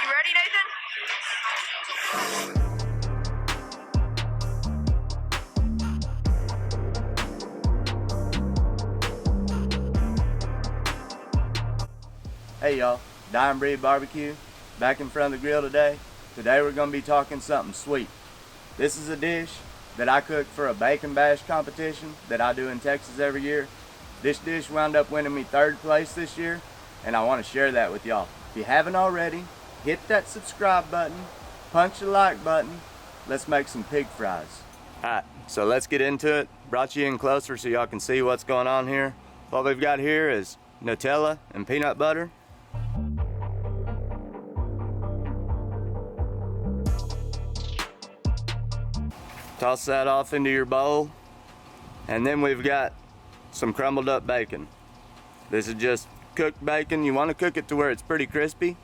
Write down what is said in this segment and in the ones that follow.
ready, Nathan? Hey y'all, Dyin Barbecue, back in front of the grill today. Today we're going to be talking something sweet. This is a dish that I cooked for a bacon bash competition that I do in Texas every year. This dish wound up winning me 3rd place this year, and I want to share that with y'all. If you haven't already, hit that subscribe button, punch the like button. Let's make some pig fries. Alright, so let's get into it. Brought you in closer so y'all can see what's going on here. What we've got here is Nutella and peanut butter. Toss that off into your bowl. And then we've got some crumbled up bacon. This is just cooked bacon. You want to cook it to where it's pretty crispy.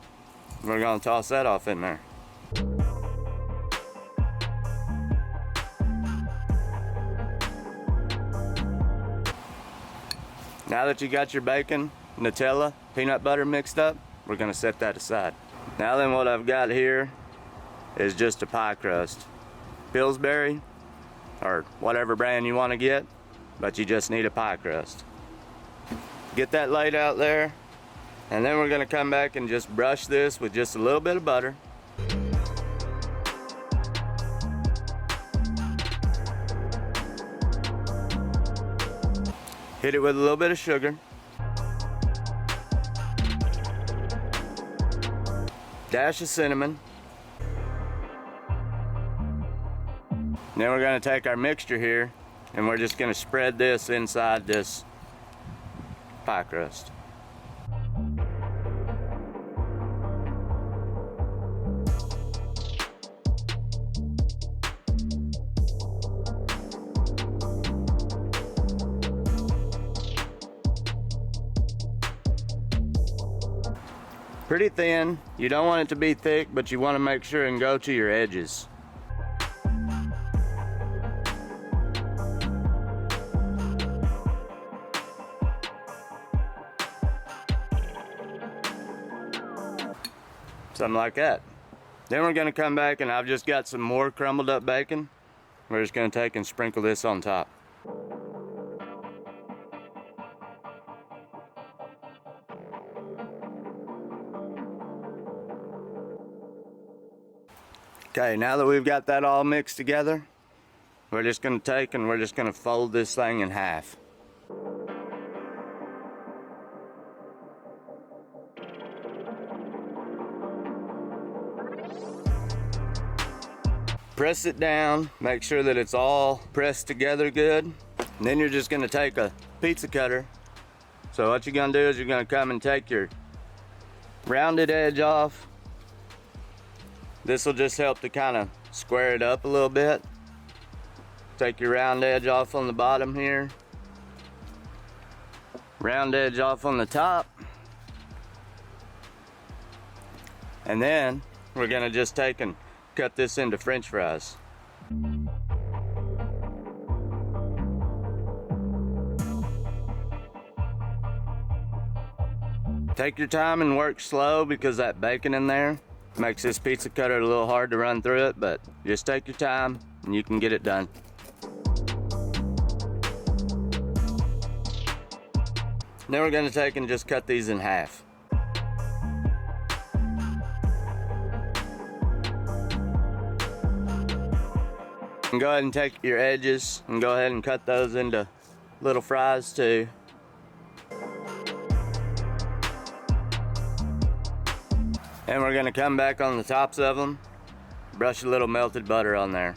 We're going to toss that off in there. Now that you got your bacon, Nutella, peanut butter mixed up, we're going to set that aside. Now then, what I've got here is just a pie crust. Pillsbury, or whatever brand you want to get, but you just need a pie crust. Get that laid out there, and then we're going to come back and just brush this with just a little bit of butter. Hit it with a little bit of sugar. Dash of cinnamon. Then we're going to take our mixture here and we're just going to spread this inside this pie crust. Pretty thin. You don't want it to be thick, but you want to make sure and go to your edges. Something like that. Then we're going to come back and I've just got some more crumbled up bacon. We're just going to take and sprinkle this on top. Okay, now that we've got that all mixed together, we're just going to take and we're just going to fold this thing in half. Press it down, make sure that it's all pressed together good. And then you're just going to take a pizza cutter. So what you're going to do is you're going to come and take your rounded edge off. This will just help to kind of square it up a little bit. Take your round edge off on the bottom here. Round edge off on the top. And then we're going to just take and cut this into French fries. Take your time and work slow because that bacon in there makes this pizza cutter a little hard to run through it, but just take your time and you can get it done. Then we're going to take and just cut these in half. And go ahead and take your edges and go ahead and cut those into little fries too. And we're going to come back on the tops of them, brush a little melted butter on there.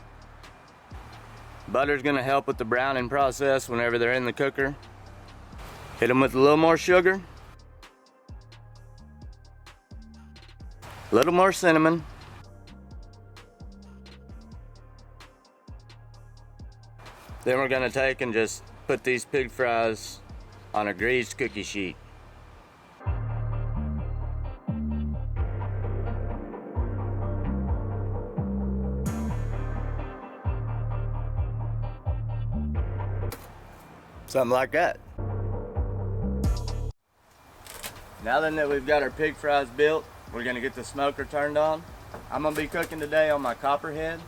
Butter's going to help with the browning process whenever they're in the cooker. Hit them with a little more sugar, a little more cinnamon, then we're going to take and just put these pig fries on a greased cookie sheet. Something like that. Now then that we've got our pig fries built, We're gonna get the smoker turned on. I'm gonna be cooking today on my copperhead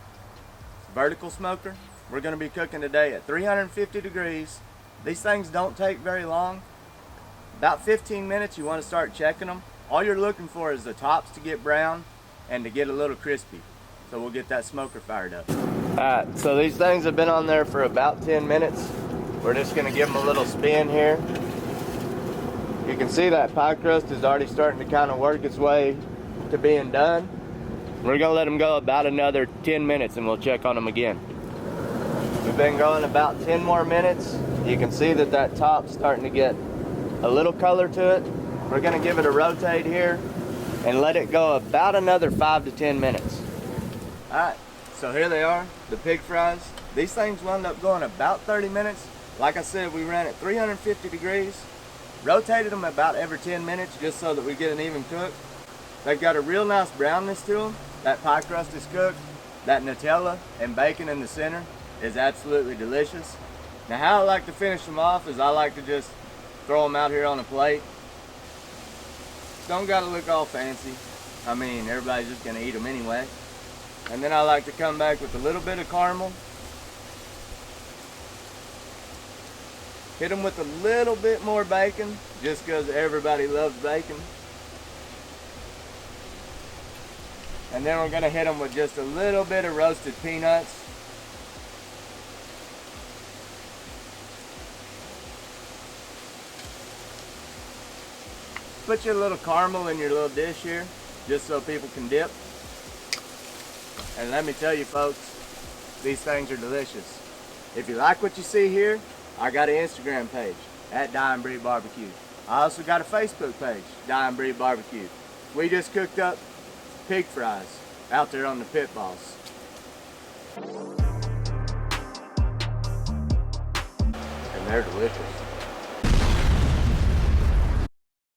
vertical smoker. We're gonna be cooking today at 350 degrees. These things don't take very long. About 15 minutes, you wanna start checking them. All you're looking for is the tops to get brown and to get a little crispy. So we'll get that smoker fired up. Alright, so these things have been on there for about 10 minutes. We're just gonna give them a little spin here. You can see that pie crust is already starting to kind of work its way to being done. We're gonna let them go about another 10 minutes and we'll check on them again. We've been going about 10 more minutes. You can see that that top's starting to get a little color to it. We're gonna give it a rotate here and let it go about another 5 to 10 minutes. All right, so here they are, the pig fries. These things wound up going about 30 minutes. Like I said, we ran at 350 degrees. Rotated them about every 10 minutes just so that we get an even cook. They've got a real nice brownness to them. That pie crust is cooked. That Nutella and bacon in the center is absolutely delicious. Now how I like to finish them off is I like to just throw them out here on a plate. Don't gotta look all fancy. I mean, everybody's just gonna eat them anyway. And then I like to come back with a little bit of caramel. Hit them with a little bit more bacon, just because everybody loves bacon. And then we're gonna hit them with just a little bit of roasted peanuts. Put your little caramel in your little dish here, just so people can dip. And let me tell you folks, these things are delicious. If you like what you see here, I got an Instagram page, at Dyin Barbecue. I also got a Facebook page, Dyin Barbecue. We just cooked up pig fries out there on the pit boss. And they're delicious.